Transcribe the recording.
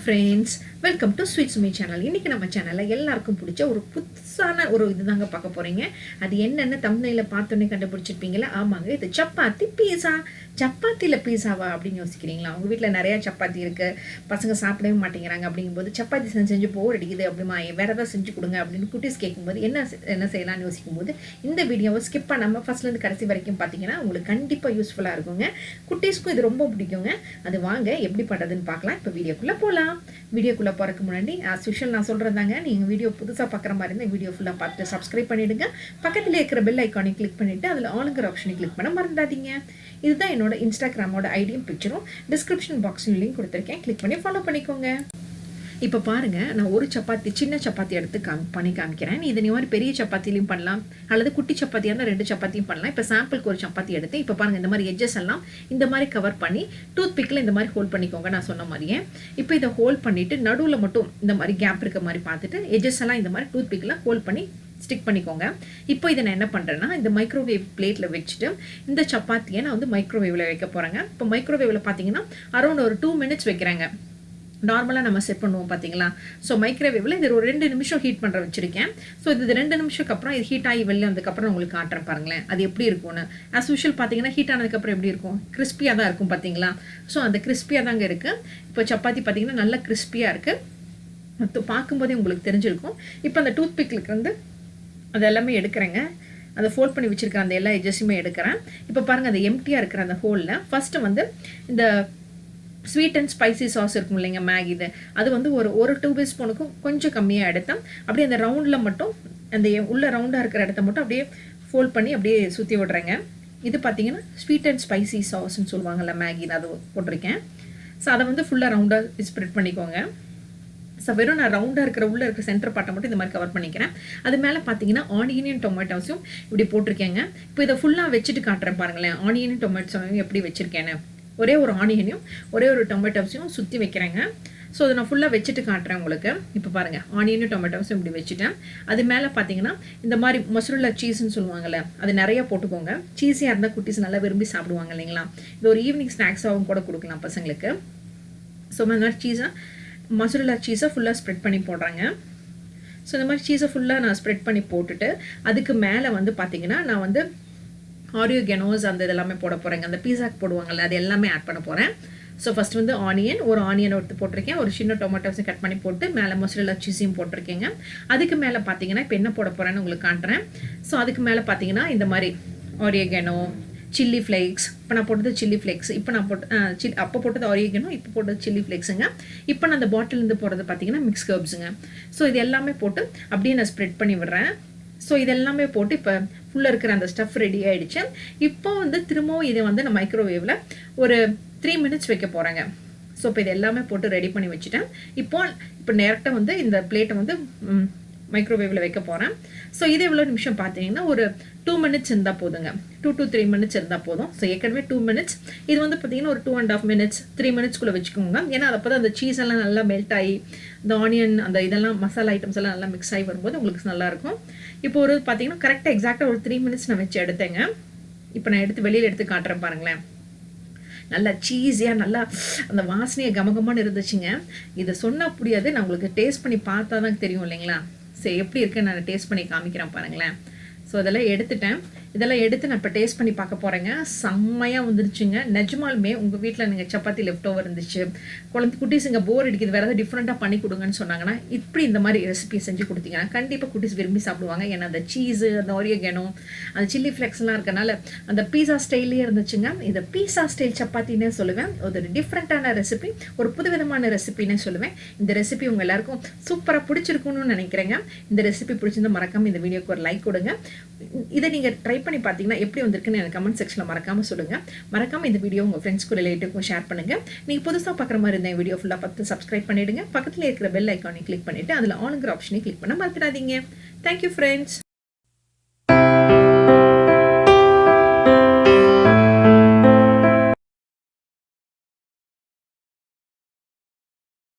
friends, welcome to Sweet Sumi channel. இன்னைக்கு நம்ம சேனல்ல எல்லாருக்கும் பிடிச்ச ஒரு புதுசான ஒரு இதுதாங்க பார்க்க போறீங்க. அது என்னன்னு thumbnail பார்த்தோனே கண்டுபிடிச்சிருப்பீங்களா? ஆமாங்க, இது சப்பாத்தி பீஸா. சப்பாத்தில பீஸாவா அப்படின்னு யோசிக்கிறீங்களா? உங்க வீட்ல நிறைய சப்பாத்தி இருக்கு, பசங்க சாப்பிடவே மாட்டேங்கிறாங்க அப்படிங்கும்போது சப்பாத்தி செஞ்சு போர் அடிக்குது அப்படிமா வேற ஏதாவது செஞ்சு கொடுங்க அப்படின்னு குட்டீஸ் கேட்கும்போது என்ன செய்யலாம்னு யோசிக்கும்போது இந்த வீடியோவை ஸ்கிப் பண்ணாம ஃபர்ஸ்ட்ல இருந்து கடைசி வரைக்கும் பார்த்தீங்கன்னா உங்களுக்கு கண்டிப்பா யூஸ்ஃபுல்லா இருக்குங்க. குட்டீஸ்க்கும் இது ரொம்ப பிடிக்குங்க. அது வாங்க எப்படி பண்றதுன்னு பார்க்கலாம். இப்போ வீடியோக்குள்ள போலாம். வீடியோக்குள்ள போறதுக்கு முன்னாடி as usual நான் சொல்றதாங்க, நீங்க வீடியோ புதுசா பார்க்குற மாதிரி இருந்தா வீடியோ ஃபுல்லா பார்த்து சப்ஸ்கிரைப் பண்ணிடுங்க. பக்கத்துல இருக்கிற பெல் ஐகானை கிளிக் பண்ணிட்டு அதுல ஆல்ங்கிற ஆப்ஷனை கிளிக் பண்ண மறந்துடாதீங்க. இதுதான் என்னோட இன்ஸ்டாகிராமோட ஐடியும் பிக்சரும் டிஸ்கிரிப்ஷன் பாக்ஸ்ல லிங்க் கொடுத்துருக்கேன், கிளிக் பண்ணி ஃபாலோ பண்ணிக்கோங்க. இப்போ பாருங்க, நான் ஒரு சப்பாத்தி சின்ன சப்பாத்தி எடுத்து பண்ணி காமிக்கிறேன். இதை நீ மாதிரி பெரிய சப்பாத்திலையும் பண்ணலாம், அல்லது குட்டி சப்பாத்தியாக இருந்தால் 2 சப்பாத்தியும் பண்ணலாம். இப்போ சாம்பிளுக்கு ஒரு சப்பாத்தி எடுத்து இப்போ பாருங்க, இந்த மாதிரி எட்ஜஸ் எல்லாம் இந்த மாதிரி கவர் பண்ணி டூத் பிக்கில் இந்த மாதிரி ஹோல்ட் பண்ணிக்கோங்க. நான் சொன்ன மாதிரியே இப்போ இதை ஹோல்ட் பண்ணிட்டு நடுவில் மட்டும் இந்த மாதிரி கேப் இருக்க மாதிரி பார்த்துட்டு எட்ஜஸ் எல்லாம் இந்த மாதிரி டூத் பிக்கில் ஹோல்ட் பண்ணி ஸ்டிக் பண்ணிக்கோங்க. இப்போ இதை நான் என்ன பண்ணுறேன்னா, இந்த மைக்ரோவேவ் பிளேட்டில் வச்சுட்டு இந்த சப்பாத்தியை நான் வந்து மைக்ரோவேவில் வைக்க போகிறேங்க. இப்போ மைக்ரோவேவில் பார்த்தீங்கன்னா அரௌண்ட் ஒரு 2 minutes வைக்கிறேங்க. நார்மலாக நம்ம செட் பண்ணுவோம் பார்த்தீங்களா. ஸோ மைக்ரோவேவில் இது ஒரு 2 நிமிஷம் ஹீட் பண்ணுற வச்சுருக்கேன். ஸோ இது 2 நிமிஷத்துக்கு அப்புறம் இது ஹீட் ஆகி வெளில வந்ததுக்கப்புறம் உங்களுக்கு காட்டுறேன் பாருங்களேன் அது எப்படி இருக்கும்னு. ஆஸ் யூஷுவல் பார்த்தீங்கன்னா ஹீட் ஆனதுக்கப்புறம் எப்படி இருக்கும், கிறிஸ்பியாக தான் இருக்கும் பார்த்தீங்களா. ஸோ அந்த கிறிஸ்பியாக தாங்க இருக்குது. இப்போ சப்பாத்தி பார்த்தீங்கன்னா நல்லா கிறிஸ்பியாக இருக்குது, பார்க்கும்போதே உங்களுக்கு தெரிஞ்சிருக்கும். இப்போ அந்த டூத் பிக்கில் வந்து அது எல்லாமே எடுக்கிறேங்க. அதை ஃபோல்ட் பண்ணி வச்சுருக்கிற அந்த எல்லா எட்ஜஸுமே எடுக்கிறேன். இப்போ பாருங்கள், அந்த எம்டியாக இருக்கிற அந்த ஹோலில் ஃபஸ்ட்டு வந்து இந்த ஸ்வீட் அண்ட் ஸ்பைசி சாஸ் இருக்கும் இல்லைங்க, மேகி, இது அது வந்து ஒரு 2 ஸ்பூனுக்கும் கொஞ்சம் கம்மியாக எடுத்தேன். அப்படியே அந்த ரவுண்டில் மட்டும் அந்த உள்ள ரவுண்டாக இருக்கிற இடத்த மட்டும் அப்படியே ஃபோல்ட் பண்ணி அப்படியே சுற்றி விடுறேங்க. இது பார்த்தீங்கன்னா ஸ்வீட் அண்ட் ஸ்பைசி சாஸ்ன்னு சொல்லுவாங்கள்ல, மேகி, அது போட்டிருக்கேன். ஸோ அதை வந்து ஃபுல்லாக ரவுண்டாக ஸ்ப்ரெட் பண்ணிக்கோங்க. ஸோ வெறும் நான் ரவுண்டாக இருக்கிற உள்ளே இருக்கிற சென்டர் பார்ட்டை மட்டும் இந்த மாதிரி கவர் பண்ணிக்கிறேன். அது மேலே பார்த்தீங்கன்னா ஆனியன் டொமேட்டோஸும் இப்படி போட்டிருக்கேங்க. இப்போ இதை ஃபுல்லாக வச்சுட்டு காட்டுறேன் பாருங்களேன், ஆனியன் டொமேட்டோஸையும் எப்படி வச்சுருக்கேன்னு. ஒரே ஒரு ஆனியனையும் ஒரே ஒரு டொமேட்டோஸையும் சுற்றி வைக்கிறேங்க. ஸோ அதை நான் ஃபுல்லாக வச்சுட்டு காட்டுறேன் உங்களுக்கு. இப்போ பாருங்கள், ஆனியனும் டொமேட்டோஸும் இப்படி வச்சுட்டேன். அது மேலே பார்த்தீங்கன்னா இந்த மாதிரி மொசரல்லா சீஸ்ன்னு சொல்லுவாங்கள்ல, அது நிறைய போட்டுக்கோங்க. சீஸியாக இருந்தால் குட்டீஸ் நல்லா விரும்பி சாப்பிடுவாங்க இல்லைங்களா. இது ஒரு ஈவினிங் ஸ்நாக்ஸாகவும் கூட கொடுக்கலாம் பசங்களுக்கு. ஸோ இந்த மாதிரி மொசரல்லா சீஸை ஃபுல்லாக ஸ்ப்ரெட் பண்ணி போடுறாங்க. ஸோ இந்த மாதிரி சீஸை ஃபுல்லாக நான் ஸ்ப்ரெட் பண்ணி போட்டுட்டு அதுக்கு மேலே வந்து பார்த்தீங்கன்னா நான் வந்து ஆரியோகெனோஸ் அந்த இதெல்லாமே போட போகிறேங்க. அந்த பீஸாக்கு போடுவாங்கள்ல, அது எல்லாமே ஆட் பண்ண போகிறேன். ஸோ ஃபஸ்ட் வந்து ஒரு ஆனியன் எடுத்து போட்டிருக்கேன், ஒரு சின்ன டொமேட்டோஸை கட் பண்ணி போட்டு மேலே மொசரல்லா சீஸையும் போட்டிருக்கேங்க. அதுக்கு மேலே பார்த்தீங்கன்னா இப்போ என்ன போட போகிறேன்னு உங்களுக்கு காட்டுறேன். ஸோ அதுக்கு மேலே பார்த்தீங்கன்னா இந்த மாதிரி ஆரியோகெனோ, சில்லி ஃப்ளேக்ஸ், இப்போ நான் போட்டது சில்லி ஃப்ளேக்ஸ், இப்போ நான் அப்போ போட்டது ஆரியோகெனோ, இப்போ போட்டது சில்லி ஃப்ளேக்ஸுங்க. இப்போ நான் அந்த பாட்டிலேருந்து போடுறது பார்த்தீங்கன்னா மிக்ஸ் கர்ப்ஸுங்க. ஸோ இது எல்லாமே போட்டு அப்படியே நான் ஸ்ப்ரெட் பண்ணி விடுறேன். ஸோ இதெல்லாமே போட்டு இப்போ ஃபுல்லாக இருக்கிற அந்த ஸ்டஃப் ரெடி ஆகிடுச்சு. இப்போ வந்து திரும்பவும் இதை வந்து நான் மைக்ரோவேவில் ஒரு 3 minutes வைக்க போகிறேங்க. ஸோ இப்போ இது எல்லாமே போட்டு ரெடி பண்ணி வச்சுட்டேன். இப்போ டேரெக்டாக வந்து இந்த பிளேட்டை வந்து மைக்ரோவேவில் வைக்க போகிறேன். ஸோ இது எவ்வளோ நிமிஷம் பார்த்தீங்கன்னா ஒரு 2 minutes இருந்தால் போதுங்க. 2 to 3 minutes இருந்தால் போதும். ஸோ ஏற்கனவே 2 minutes, இது வந்து பார்த்தீங்கன்னா ஒரு 2.5 minutes 3 minutesக்குள்ளே வச்சுக்கோங்க. ஏன்னா அப்போ தான் அந்த சீஸ் எல்லாம் நல்லா மெல்ட் ஆகி இந்த ஆனியன் அந்த இதெல்லாம் மசாலா ஐட்டம்ஸ் எல்லாம் நல்லா மிக்ஸ் ஆகி வரும்போது உங்களுக்கு நல்லாயிருக்கும். இப்போ ஒரு பார்த்தீங்கன்னா கரெக்டாக எக்ஸாக்டாக ஒரு 3 minutes நான் வச்சு எடுத்தேங்க. இப்போ நான் எடுத்து வெளியில் எடுத்து காட்டுறேன் பாருங்களேன். நல்லா சீஸியாக நல்லா அந்த வாசனையை கமகமானு இருந்துச்சுங்க. இதை சொன்னால் புரியாது, நான் உங்களுக்கு டேஸ்ட் பண்ணி பார்த்தா தான் தெரியும் இல்லைங்களா. சரி, எப்படி இருக்குன்னு நான் டேஸ்ட் பண்ணி காமிக்கிறேன் பாருங்களேன். ஸோ இதெல்லாம் எடுத்துட்டேன். இதெல்லாம் எடுத்து நான் இப்போ டேஸ்ட் பண்ணி பார்க்க போகிறேங்க. செம்மையாக வந்துருச்சுங்க. நிஜமாலுமே உங்கள் வீட்டில் நீங்கள் சப்பாத்தி லெஃப்ட் ஓவர் இருந்துச்சு, குட்டீஸுங்க போர் அடிக்குது, வேறு ஏதாவது டிஃப்ரெண்ட்டாக பண்ணி கொடுங்கன்னு சொன்னாங்கன்னா இப்படி இந்த மாதிரி ரெசிபி செஞ்சு கொடுத்தீங்கன்னா கண்டிப்பாக குட்டீஸ் விரும்பி சாப்பிடுவாங்க. ஏன்னா அந்த சீஸு, அந்த ஆரியோகெனோ, அந்த சில்லி ஃப்ளெக்ஸ்லாம் இருக்கனால அந்த பீஸா ஸ்டைல்லே இருந்துச்சுங்க. இதை பீஸா ஸ்டைல் சப்பாத்தின்னே சொல்லுவேன். ஒரு டிஃப்ரெண்ட்டான ரெசிபி, ஒரு புதுவிதமான ரெசிபின்னே சொல்லுவேன். இந்த ரெசிபி உங்கள் எல்லாருக்கும் சூப்பராக பிடிச்சிருக்குன்னு நினைக்கிறேங்க. இந்த ரெசிபி பிடிச்சிருந்தா மறக்காமல் இந்த வீடியோக்கு ஒரு லைக் கொடுங்க. இதை நீங்கள் ட்ரை பண்ணி பார்த்தீங்கன்னா எப்படி வந்திருக்குன்னு எனக்கு கமெண்ட் செக்ஷனில் மறக்காமல் சொல்லுங்கள். மறக்காமல் இந்த வீடியோ உங்கள் ஃப்ரெண்ட்ஸ்க்கும் ரிலேட்டிவ்க்கும் ஷேர் பண்ணுங்கள். நீங்கள் புதுசாக பார்க்குற மாதிரி இருந்தால் வீடியோ ஃபுல்லாக பார்த்து சப்ஸ்கிரைப் பண்ணிவிடுங்க. பக்கத்தில் இருக்கிற பெல் ஐக்கானை கிளிக் பண்ணிவிட்டு அதில் ஆளுங்கிற ஆப்ஷனை கிளிக் பண்ண மறந்துடாதீங்க. Thank you friends.